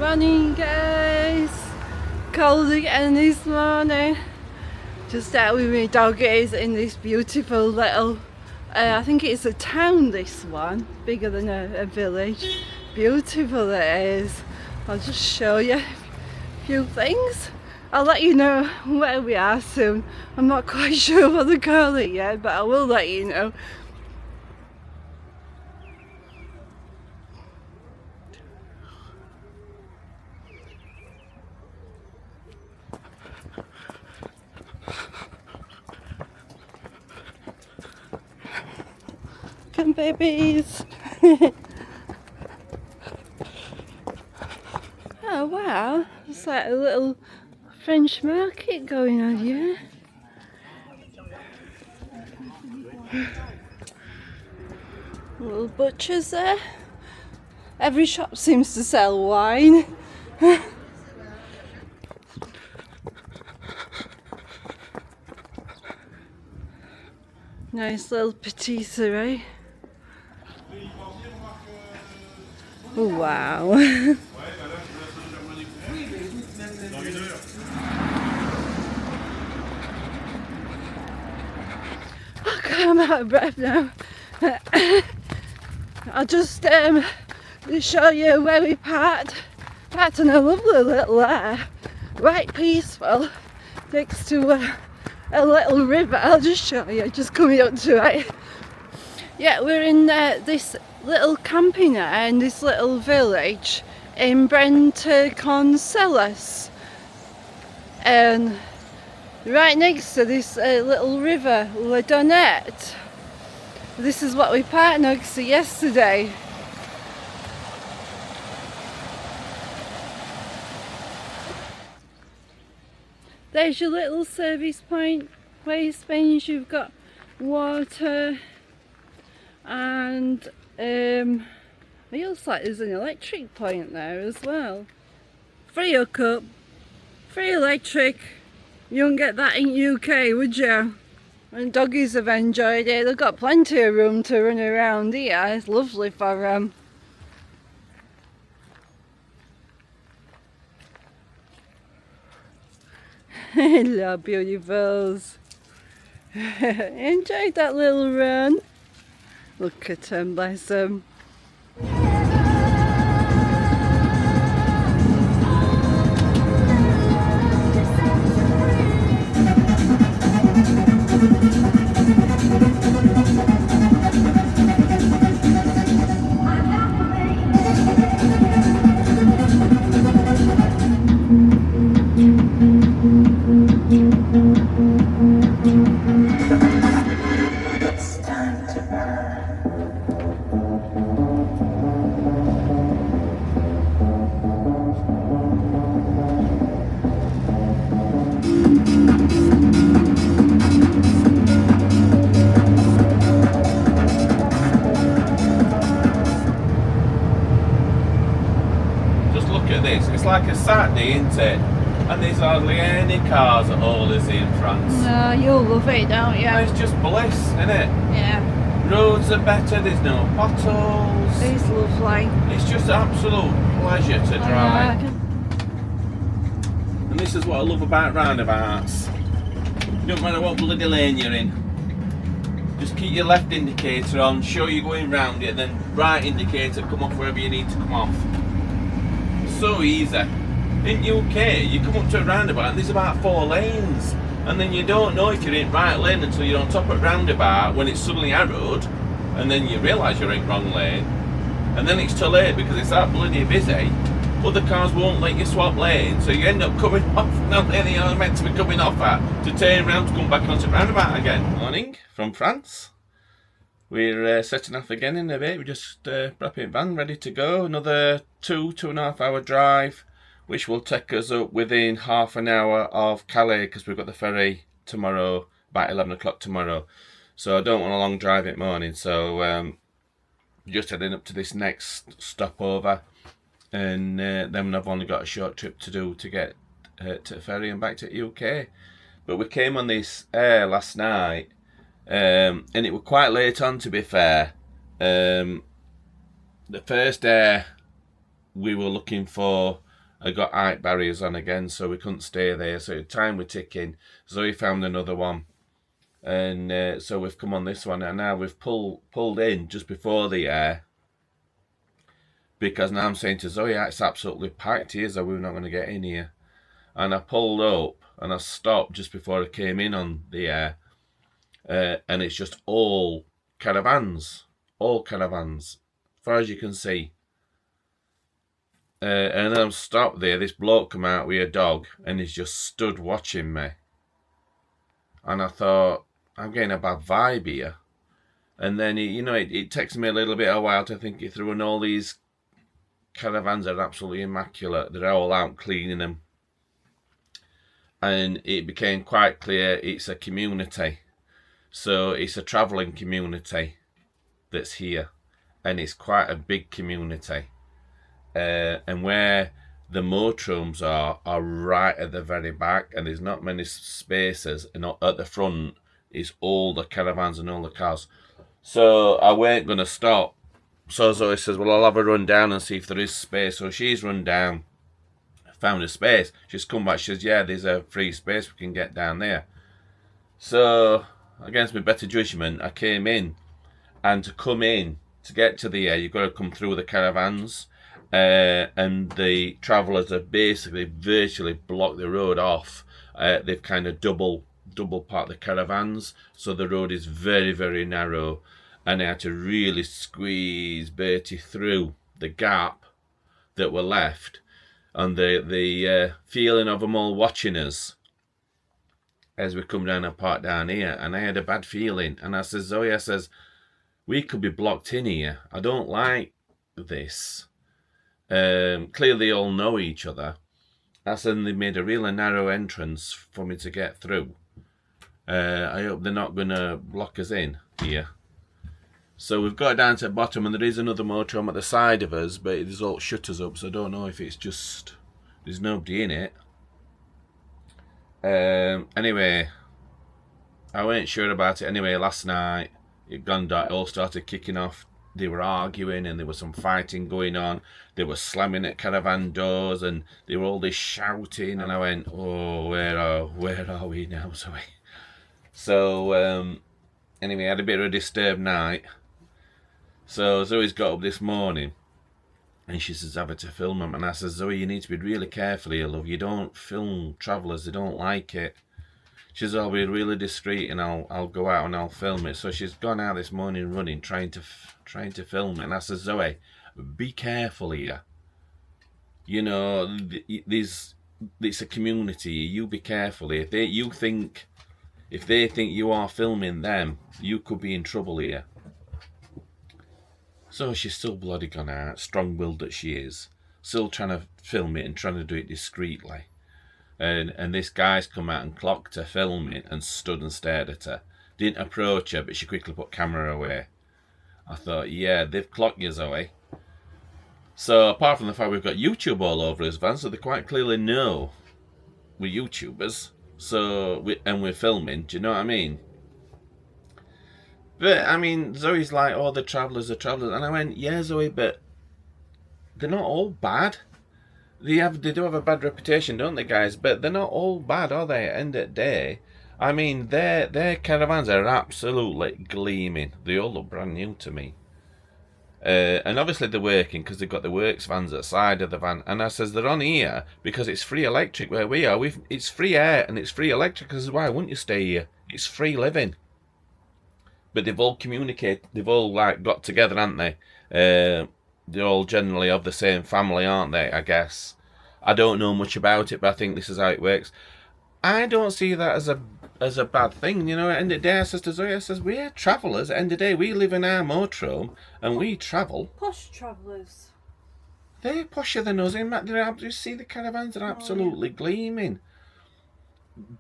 Morning guys, cold again this morning. Just out with my doggies in this beautiful little, I think it's a town, this one, bigger than a village. Beautiful it is. I'll just show you a few things. I'll let you know where we are soon. I'm not quite sure what to call it yet, but I will let you know. Come babies. Oh wow, it's like a little French market going on here. Little butchers there. Every shop seems to sell wine. Nice little patisserie. Oh, wow. Oh God, I'm out of breath now. I'll just show you where we parked. Parked in a lovely little aire, right peaceful, next to a little river. I'll just show you, just coming up to it. Yeah, we're in this little camping aire in this little village in Brenconus, and right next to this little river, Btu&x. This is what we parked next to yesterday. There's your little service point, waste you've got water, and it looks like there's an electric point there as well. Free hookup, free electric. You wouldn't get that in UK, would you? And doggies have enjoyed it. They've got plenty of room to run around here. It's lovely for them. Hello beautifuls. Enjoyed that little run. Look at them, bless them. It's like a Saturday, isn't it? And there's hardly any cars at all, is there, in France? No, you'll love it, don't you? And it's just bliss, isn't it? Yeah. Roads are better, there's no potholes. It's lovely. It's just absolute pleasure to drive. And this is what I love about roundabouts. It don't matter what bloody lane you're in. Just keep your left indicator on, show you're going round it, then right indicator, come off wherever you need to come off. So easy. In UK, you come up to a roundabout and there's about 4 lanes, and then you don't know if you're in right lane until you're on top of roundabout when it's suddenly arrowed, and then you realise you're in wrong lane, and then it's too late because it's that bloody busy. Other cars won't let you swap lanes, so you end up coming off the lane you're meant to be coming off at to turn around to come back onto roundabout again. Morning from France. We're setting off again in a bit. We're just prepping van, ready to go. Another 2.5 hour drive, which will take us up within half an hour of Calais, because we've got the ferry tomorrow, about 11 o'clock tomorrow. So I don't want a long drive at morning, so just heading up to this next stopover, and then I've only got a short trip to do to get to the ferry and back to the UK. But we came on this aire last night, and it was quite late on, to be fair. The first aire we were looking for I got height barriers on again, so we couldn't stay there. So time was ticking. Zoe found another one, and so we've come on this one, and now we've pulled in just before the air, because now I'm saying to Zoe, it's absolutely packed here, so we're not going to get in here. And I pulled up and I stopped just before I came in on the air, and it's just all caravans, as far as you can see. And then I'm stopped there. This bloke come out with a dog, and he's just stood watching me. And I thought, I'm getting a bad vibe here. And then it takes me a little bit of a while to think it through, and all these caravans are absolutely immaculate. They're all out cleaning them. And it became quite clear it's a community. So it's a travelling community that's here. And it's quite a big community. And where the motorhomes are right at the very back, and there's not many spaces. And at the front is all the caravans and all the cars. So I weren't going to stop. So Zoe says, well, I'll have a run down and see if there is space. So she's run down, found a space. She's come back, she says, yeah, there's a free space, we can get down there. So against my better judgment, I came in, and to come in, to get to the air, you've got to come through the caravans, and the travellers have basically virtually blocked the road off. They've kind of double parked the caravans, so the road is very, very narrow, and I had to really squeeze Bertie through the gap that were left. And the feeling of them all watching us as we come down and park down here, and I had a bad feeling. And I says, Zoe, I says, we could be blocked in here. I don't like this. Clearly they all know each other. I said, they made a really narrow entrance for me to get through. I hope they're not going to block us in here. So we've got down to the bottom, and there is another motorhome at the side of us, but there's all shutters up, so I don't know if it's just there's nobody in it. Anyway, I weren't sure about it. Anyway, last night it all started kicking off. They were arguing, and there was some fighting going on. They were slamming at caravan doors, and they were all this shouting. And I went, oh, where are we now, Zoe? So anyway, I had a bit of a disturbed night. So Zoe's got up this morning, and she says, have her to film them. And I says, Zoe, you need to be really careful here, love. You don't film travellers, they don't like it. She says, I'll be really discreet, and I'll go out and I'll film it. So she's gone out this morning running, trying to film it. And I says, Zoe, be careful here. You know, it's a community. You be careful here. If they think you are filming them, you could be in trouble here. So she's still bloody gone out, strong-willed that she is, still trying to film it and trying to do it discreetly. And this guy's come out and clocked her filming and stood and stared at her. Didn't approach her, but she quickly put camera away. I thought, yeah, they've clocked you, Zoe. So apart from the fact we've got YouTube all over his van, so they quite clearly know we're YouTubers. So we're filming. Do you know what I mean? But I mean, Zoe's like, oh, the travellers, and I went, yeah, Zoe, but they're not all bad. They do have a bad reputation, don't they, guys? But they're not all bad, are they? At the end of the day, I mean, their caravans are absolutely gleaming. They all look brand new to me. And obviously they're working because they've got the works vans at the side of the van. And I says they're on here because it's free electric where we are. It's free air and it's free electric. Because why wouldn't you stay here? It's free living. But they've all they've all like got together, haven't they? They're all generally of the same family, aren't they, I guess. I don't know much about it, but I think this is how it works. I don't see that as a bad thing, you know. At the end of the day, I says to Zoe, I says, we're travellers. At the end of the day, we live in our motorhome and we travel. Posh travellers. They're posher than us. You see the caravans are absolutely gleaming.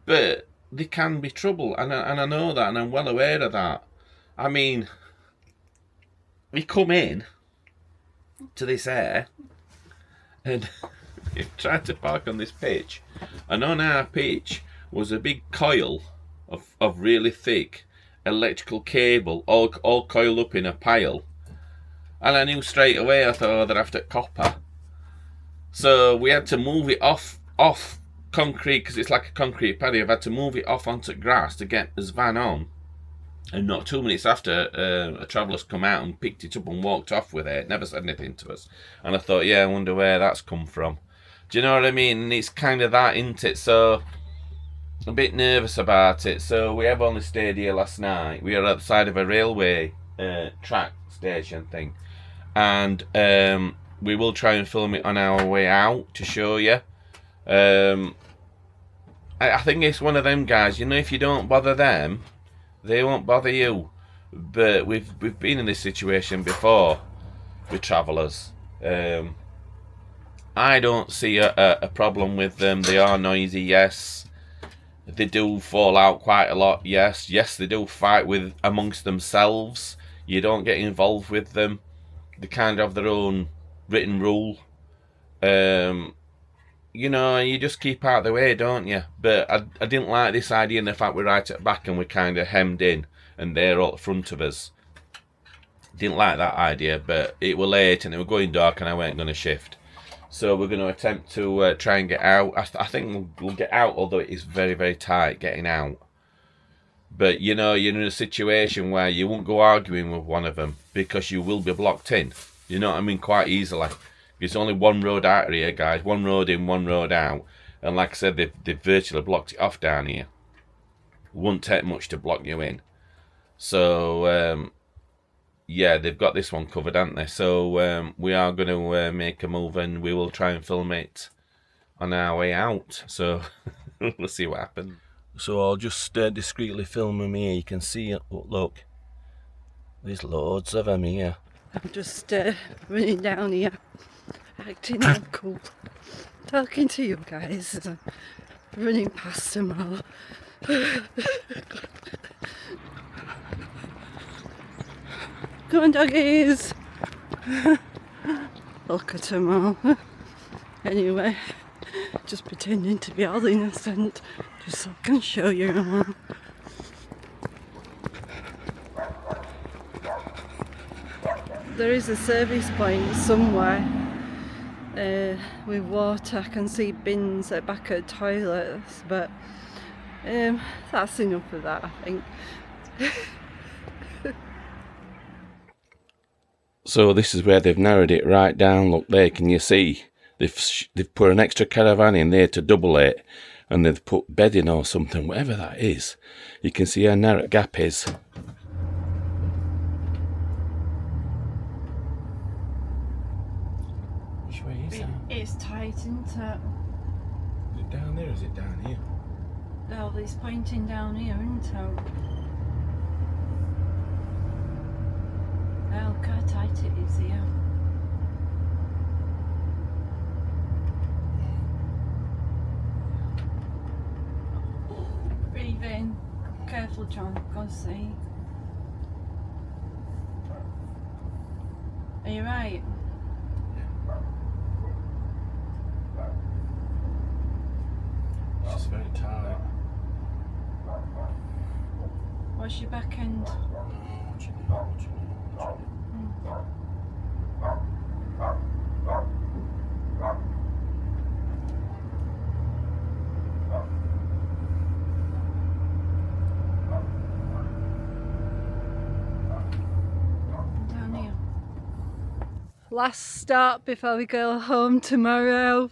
But they can be trouble, and I know that, and I'm well aware of that. I mean, we come in to this air, and we've tried to park on this pitch, and on our pitch was a big coil of really thick electrical cable, all coiled up in a pile. And I knew straight away, I thought, oh, they're after copper. So we had to move it off concrete, because it's like a concrete patio. I've had to move it off onto grass to get his van on. And not 2 minutes after, a traveller's come out and picked it up and walked off with it. Never said anything to us. And I thought, yeah, I wonder where that's come from. Do you know what I mean? And it's kind of that, isn't it? So I'm a bit nervous about it. So we have only stayed here last night. We are at the side of a railway track station thing. And we will try and film it on our way out to show you. I think it's one of them guys, you know, if you don't bother them, they won't bother you. But we've been in this situation before with travellers. I don't see a problem with them. They are noisy, yes. They do fall out quite a lot, yes. Yes, they do fight with amongst themselves. You don't get involved with them. They kind of have their own written rule. You know, you just keep out of the way, don't you? But I didn't like this idea, and the fact we're right at the back and we're kind of hemmed in and they're all at the front of us. Didn't like that idea, but it was late and it was going dark and I weren't going to shift. So we're going to attempt to try and get out. I think we'll get out, although it is very, very tight getting out. But, you know, you're in a situation where you won't go arguing with one of them because you will be blocked in. You know what I mean? Quite easily. It's only one road out here, guys. One road in, one road out. And like I said, they've virtually blocked it off down here. Wouldn't take much to block you in. So, yeah, they've got this one covered, haven't they? So, we are going to make a move and we will try and film it on our way out. So, we'll see what happens. So, I'll just discreetly film them here. You can see it. Look, there's loads of them here. I'm just running down here, acting all cool, talking to you guys, running past them all. Come on, doggies! Look at them all. Anyway, just pretending to be all innocent, just so I can show you all. There is a service point somewhere with water. I can see bins at the back of toilets, but that's enough of that, I think. So this is where they've narrowed it right down. Look there, can you see? They've put an extra caravan in there to double it, and they've put bedding or something, whatever that is. You can see how narrow the gap is. It's tight, isn't it? Is it down there or is it down here? No, it's pointing down here, isn't it? Oh, look how tight it is here. Breathe in. Careful, John. Go see. Are you right? It's just very tight. What's your back end? Down here. Last stop before we go home tomorrow.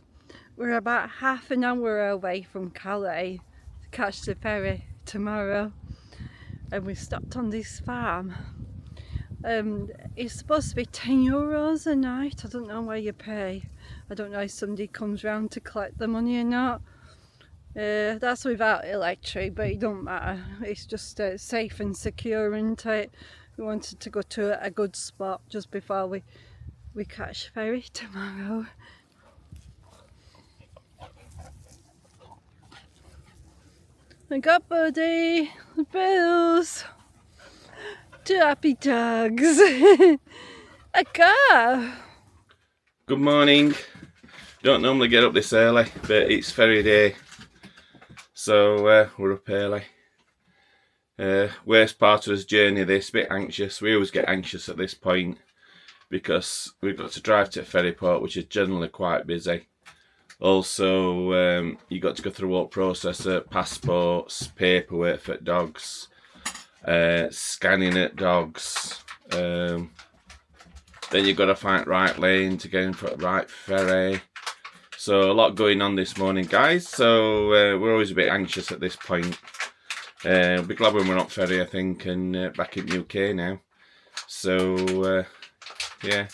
We're about half an hour away from Calais to catch the ferry tomorrow, and we stopped on this farm. It's supposed to be €10 a night. I don't know where you pay. I don't know if somebody comes round to collect the money or not. That's without electric, but it don't matter. It's just safe and secure, isn't it? We wanted to go to a good spot just before we catch ferry tomorrow. I got Buddy, Bills, 2 happy dogs, a car. Good morning. Don't normally get up this early, but it's ferry day, so we're up early. Worst part of this journey, this, a bit anxious. We always get anxious at this point because we've got to drive to a ferry port, which is generally quite busy. Also, you got to go through all process of passports, paperwork for dogs, scanning at dogs. Then you've got to find right lane to get in for right ferry. So a lot going on this morning, guys. So we're always a bit anxious at this point. We'll be glad when we're on ferry, I think, and back in UK now. So yeah,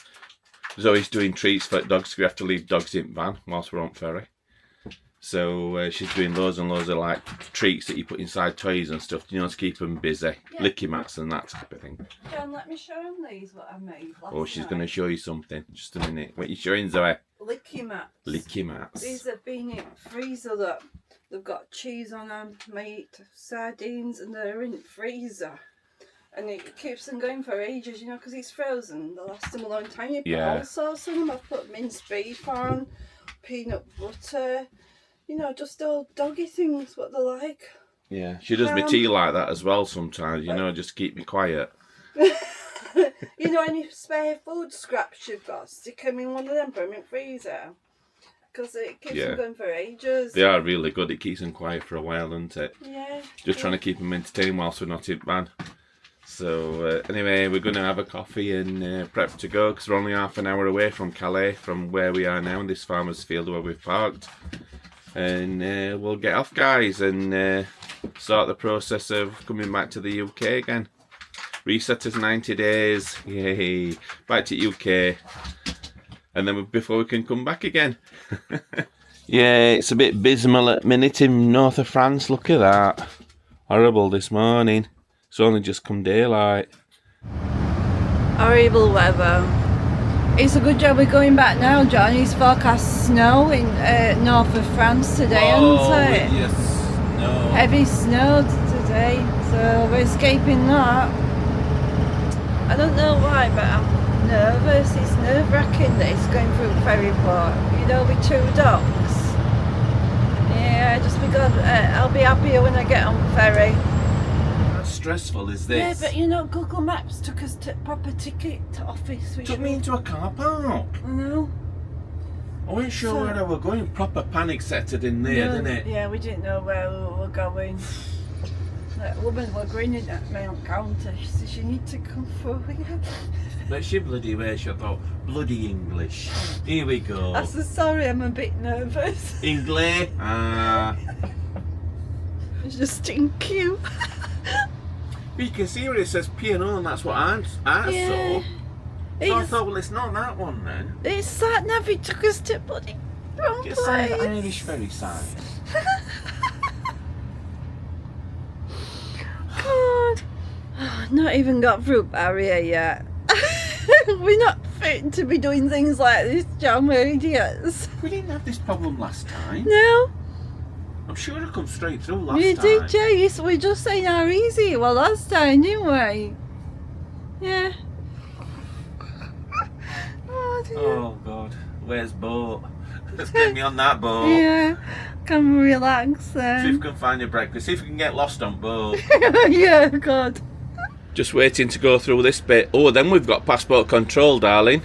Zoe's doing treats for dogs. We have to leave dogs in van whilst we're on ferry. So she's doing loads and loads of like treats that you put inside toys and stuff, you know, to keep them busy. Yeah. Licky mats and that type of thing. John, let me show them these, what I made last Oh, she's night. going to show you something. Just a minute. What are you showing, Zoe? Licky mats. Licky mats. These have been in freezer. Look. They've got cheese on them, meat, sardines, and they're in the freezer. And it keeps them going for ages, you know, because it's frozen. They'll last them a long time. You put all sorts in them. I've put minced beef on, peanut butter, you know, just all doggy things, what they like. Yeah, she does me tea like that as well sometimes, you know, just keep me quiet. You know, any spare food scraps you've got, stick them in one of them, put them in freezer. Because it keeps them going for ages. They are really good. It keeps them quiet for a while, doesn't it? Yeah. Just trying to keep them entertained whilst we're not in van. So anyway, we're going to have a coffee and prep to go because we're only half an hour away from Calais, from where we are now in this farmer's field where we've parked. And we'll get off, guys, and start the process of coming back to the UK again. Reset is 90 days. Yay. Back to UK. And then before we can come back again. Yeah, it's a bit dismal at minute in north of France. Look at that. Horrible this morning. It's only just come daylight. Horrible weather. It's a good job we're going back now, John. It's forecast snow in north of France today, isn't it? Yes, snow. Heavy snow today, so we're escaping that. I don't know why, but I'm nervous. It's nerve-wracking that it's going through Ferryport, you know, with 2 dogs. Yeah, just because I'll be happier when I get on ferry. How stressful is this? Yeah, but you know, Google Maps took us to proper ticket office. Took me into a car park. I know. I wasn't sure where I were going. Proper panic setted in there, didn't it? Yeah, we didn't know where we were going. That woman was grinning at me on counter. She said, "You need to come through here." But she bloody wish. I thought, bloody English. Here we go. I said, "Sorry, I'm a bit nervous." English. It's just in queue. But you can see where it says P&O, and that's what I saw. So I thought, well, it's not that one then. It's sat nav. It took us to bloody wrong Get place. sign the Irish Ferry sign. God, not even got through barrier yet. We're not fit to be doing things like this, John. We're idiots. We didn't have this problem last time. No. I'm sure it come straight through last time. You did, Chase. We're just saying how easy it was last time, didn't we? Yeah. Oh, dear. Oh God, where's boat? Let's get me on that boat. Yeah. Can we relax See if then? we can find a breakfast. See if we can get lost on boat. Yeah, God. Just waiting to go through this bit. Oh, then we've got passport control, darling.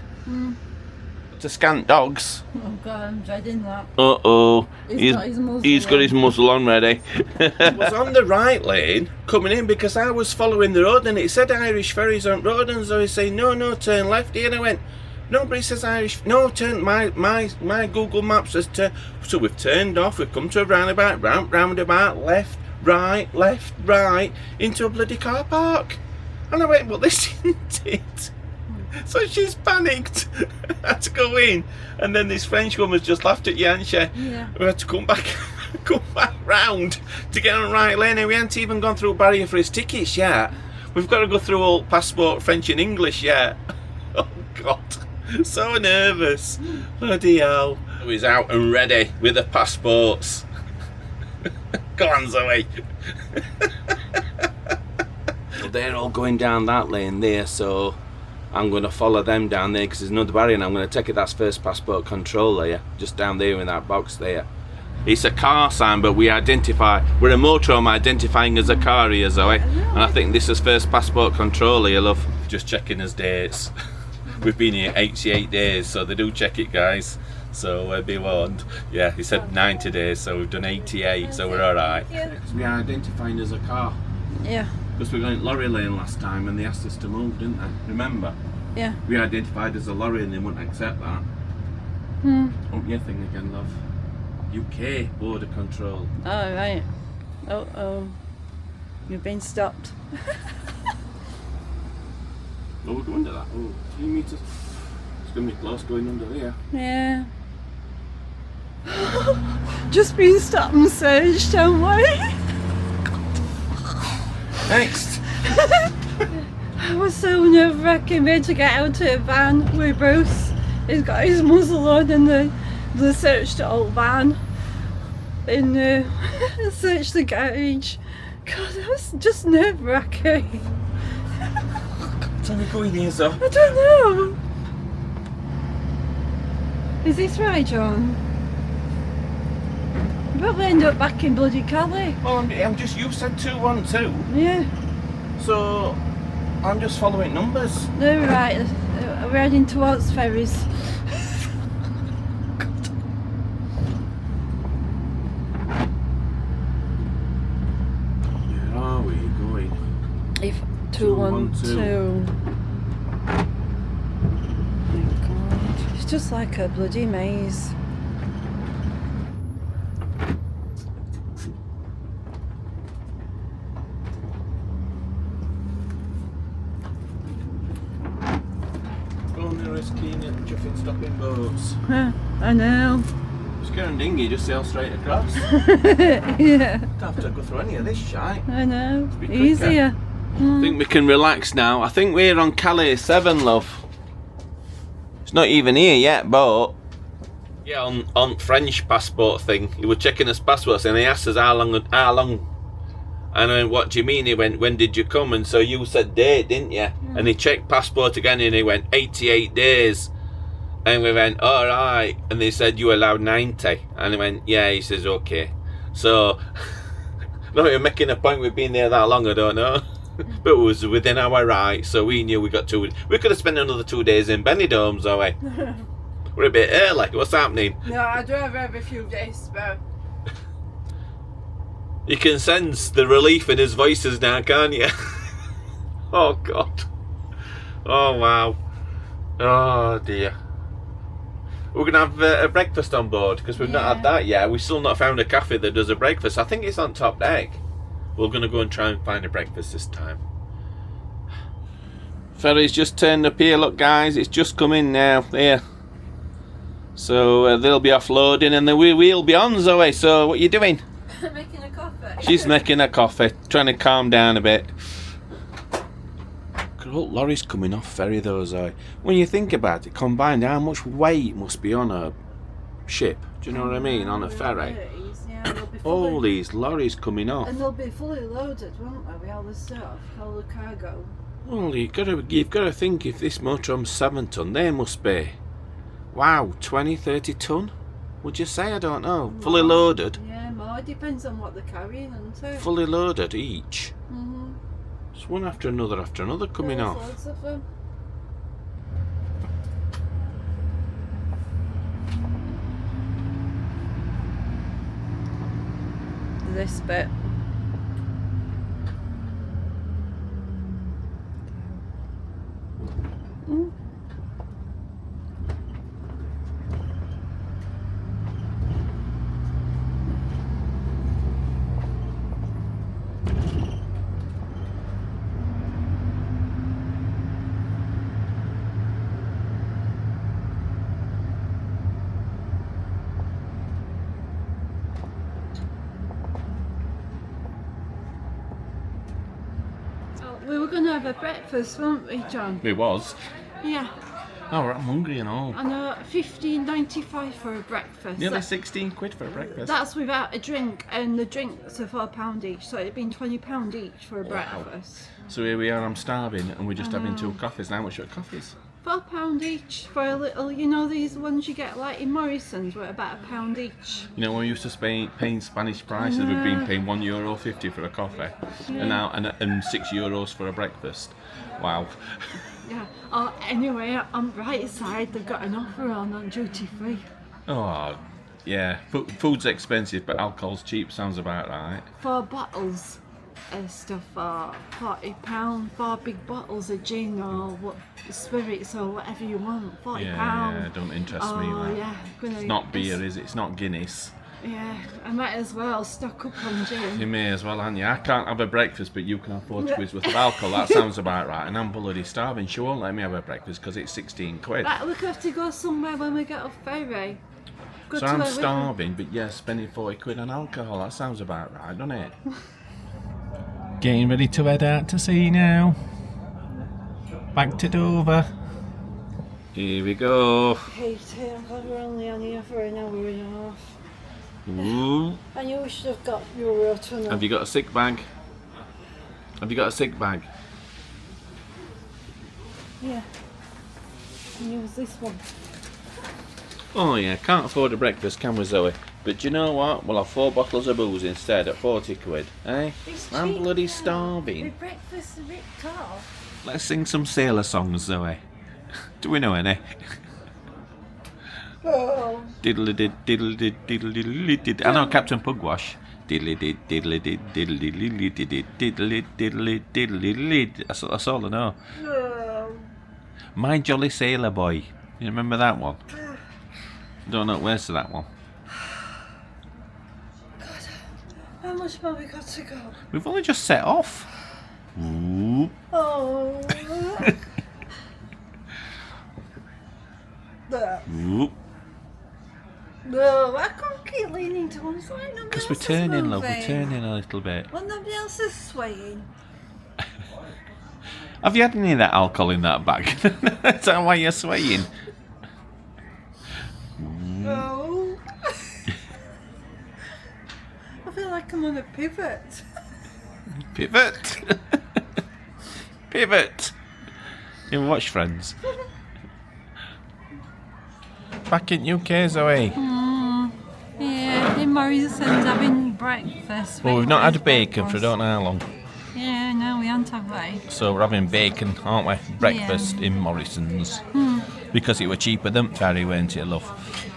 To scan dogs. Oh God, I'm dreading that. Uh-oh. He's got his muzzle He's got on. his muzzle on ready. I was on the right lane coming in because I was following the road and it said Irish Ferries on road, and so he's saying, no, turn left here. And I went, nobody says Irish. No, turn. My Google Maps says turn. So we've turned off. We've come to a roundabout, roundabout, left, right, into a bloody car park. And I went, well, this isn't it. So she's panicked. I had to go in, and then this French woman's just laughed at you, hadn't she? Yeah. We had to come back round to get on the right lane, and we hadn't even gone through a barrier for his tickets yet. We've got to go through all passport French and English yet. Oh God, so nervous. Bloody hell. He's out and ready with the passports. Go on, Zoe. Well, they're all going down that lane there, so I'm going to follow them down there because there's another barrier, and I'm going to take it. That's first passport control there, just down there in that box there. It's a car sign, but we're a motorhome identifying as a car here, Zoe. And I think this is first passport control here, love. Just checking his dates. We've been here 88 days, so they do check it, guys. So be warned. Yeah, he said 90 days, so we've done 88, so we're alright. Because we identified as a car. Yeah. Because we went lorry lane last time and they asked us to move, didn't they? Remember? Yeah. We identified as a lorry and they wouldn't accept that. Up your thing again, love. UK border control. Oh, right. Oh. You've been stopped. Oh, we're going to that. Oh, 3 metres. It's going to be close going under there. Yeah. Just been stopped and searched, don't we? Next! I was so nerve-wracking we had to get out of a van with Bruce. He's got his muzzle on and they searched the old van and searched the garage. God, that was just nerve-wracking. Tell me going here, so. I don't know. Is this right, John? We'll probably end up back in bloody Cali. Well, I'm just, you said 212. Yeah. So, I'm just following numbers. No, right. We're heading towards Ferries. Where are we going? If 212. Oh God. It's just like a bloody maze. Chuffing stopping boats. Huh, I know. Just get on dinghy, just sail straight across. Yeah. Don't have to go through any of this shite. I know. Be quicker. Easier. I think we can relax now. I think we're on Calais 7, love. It's not even here yet, but yeah, on French passport thing, he was checking his passports and he asked us how long. And I went, what do you mean? He went, when did you come? And so you said date, didn't you? Mm. And he checked passport again and he went, 88 days. And we went, all right. And they said, you allowed 90. And he went, yeah. He says, okay. So, no, you're making a point we've been there that long, I don't know. But it was within our right, so we knew we got 2. We could have spent another 2 days in Benidorm, Zoe. We're a bit early. What's happening? No, I do have every few days, but you can sense the relief in his voices now, can't you? Oh, God. Oh, wow. Oh, dear. We're going to have a breakfast on board, because we've not had that yet. We've still not found a cafe that does a breakfast. I think it's on top deck. We're going to go and try and find a breakfast this time. Ferry's just turned up here. Look, guys, it's just come in now. There. So they'll be offloading and then we'll be on, Zoe. So what are you doing? making a coffee. She's making a coffee, trying to calm down a bit. Look, lorry's coming off Ferry though, Zoe. When you think about it, combined, how much weight must be on a ship? Do you know what I mean? On a ferry. All these lorries coming off. And they'll be fully loaded, won't they, with all the stuff, all the cargo. Well, you've got to think, if this motorhome's 7 ton, they must be, wow, 20, 30 ton? Would you say? I don't know. More. Fully loaded? Yeah, more. It depends on what they're carrying, isn't it? Fully loaded each? Mm-hmm. It's one after another coming off. Loads of them. This bit. Mm. We were going to have a breakfast, weren't we, John? We was. Yeah. Oh, I'm hungry and all. I know, $15.95 for a breakfast. Nearly 16 quid for a breakfast. That's without a drink, and the drinks are £4 each, so it'd been £20 each for a breakfast. So here we are, I'm starving, and we're just having 2 coffees. How much are coffees? £4 each for a little, you know, these ones you get like in Morrison's were about £1 each. You know, when we used to paying Spanish prices, we've been paying €1.50 for a coffee, and now and €6 for a breakfast. Wow. Yeah. Oh, anyway, on right side they've got an offer on duty free. Oh, yeah. Food's expensive, but alcohol's cheap. Sounds about right. 4 bottles of stuff for £40. 4 big bottles of gin or what, spirits or whatever you want. £40. Yeah, don't interest me. Oh That. yeah, It's not beer, is it? It's not Guinness. Yeah, I might as well stock up on gin. You may as well, aren't you? I can't have a breakfast, but you can have 4 quid's worth of alcohol. That sounds about right. And I'm bloody starving. She won't let me have a breakfast because it's 16 quid. Right, we're going to have to go somewhere when we get off Ferry. Go So to I'm a starving, but yeah, spending 40 quid on alcohol. That sounds about right, doesn't it? Getting ready to head out to sea now. Back to Dover. Here we go. Hey, Tim, we're only on here for an hour and a half. Ooh. I knew we should have got your tunnel. Have you got a sick bag? Have you got a sick bag? Yeah. And use this one. Oh yeah, can't afford a breakfast, can we, Zoe? But do you know what? We'll have 4 bottles of booze instead at 40 quid, eh? I'm cheap bloody now. starving. The breakfast is a bit tall. Let's sing some sailor songs, Zoe. Do we know any? Oh. Diddly did, diddly did, diddly diddly did. I know Captain Pugwash. Diddly did, diddly did, diddly diddly did, diddly diddly diddly did. That's all I know. Oh. My Jolly Sailor Boy. You remember that one? Don't know where's that one. God, how much more we got to go? We've only just set off. Ooh. Oh. Ooh. No, I can't keep leaning to one side. Because we're turning, love. We're turning a little bit. Well, nobody else is swaying. Have you had any of that alcohol in that bag? Is that why you're swaying? No. I feel like I'm on a pivot. Pivot. Pivot. You ever watch Friends? Back in UK, Zoe. Yeah, in Morrison's having breakfast. Well, we've not had bacon for I don't know how long. Yeah, no, we aren't, have we? So we're having bacon, aren't we? Breakfast in Morrison's. Because it were cheaper than Ferry, weren't it, love?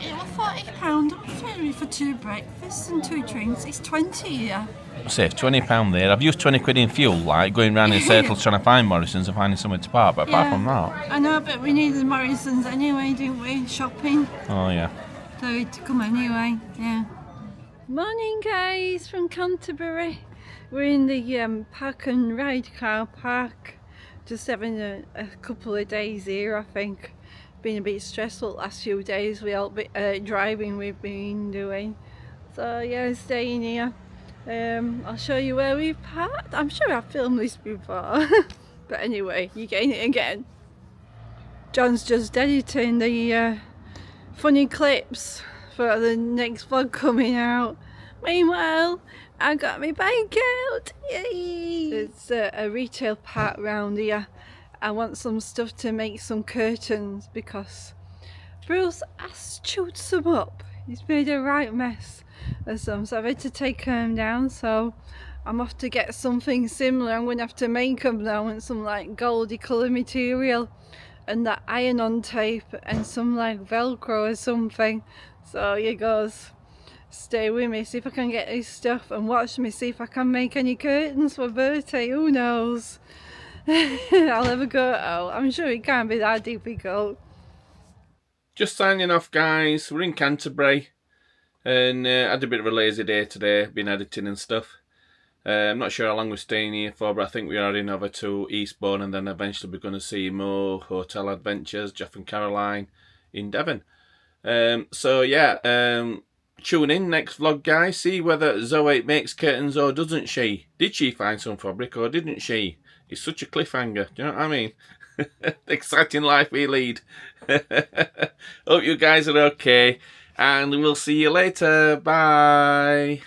Yeah, £40 on Ferry for 2 breakfasts and 2 drinks. It's 20 here. Save £20 there. I've used 20 quid in fuel, like going round in circles trying to find Morrison's and finding somewhere to park. But apart from that, I know, but we needed Morrison's anyway, didn't we? Shopping. oh yeah. So we had to come anyway, yeah. Morning, guys, from Canterbury. We're in the park and ride car park. Just having a couple of days here, I think. Been a bit stressful last few days with all the driving we've been doing. So yeah, staying here. I'll show you where we've parked. I'm sure I've filmed this before. But anyway, you're getting it again. John's just editing the funny clips for the next vlog coming out. Meanwhile, I got my bike out. Yay! It's a retail park round here. I want some stuff to make some curtains because Bruce has chewed some up. He's made a right mess of some, so I've had to take them down. So I'm off to get something similar. I'm going to have to make them now and some like goldy colour material and that iron-on tape and some like Velcro or something. So here goes. Stay with me, see if I can get this stuff and watch me see if I can make any curtains for Bertie. Who knows? I'll have a go. Oh, I'm sure it can't be that difficult. Just signing off, guys. We're in Canterbury and had a bit of a lazy day today. Been editing and stuff. I'm not sure how long we're staying here for, but I think we are heading over to Eastbourne and then eventually we're going to see more hotel adventures, Jeff and Caroline in Devon. So yeah, tune in next vlog, guys. See whether Zoe makes curtains or doesn't she. Did she find some fabric or didn't she? It's such a cliffhanger, do you know what I mean? Exciting life we lead. Hope you guys are okay and we'll see you later. Bye.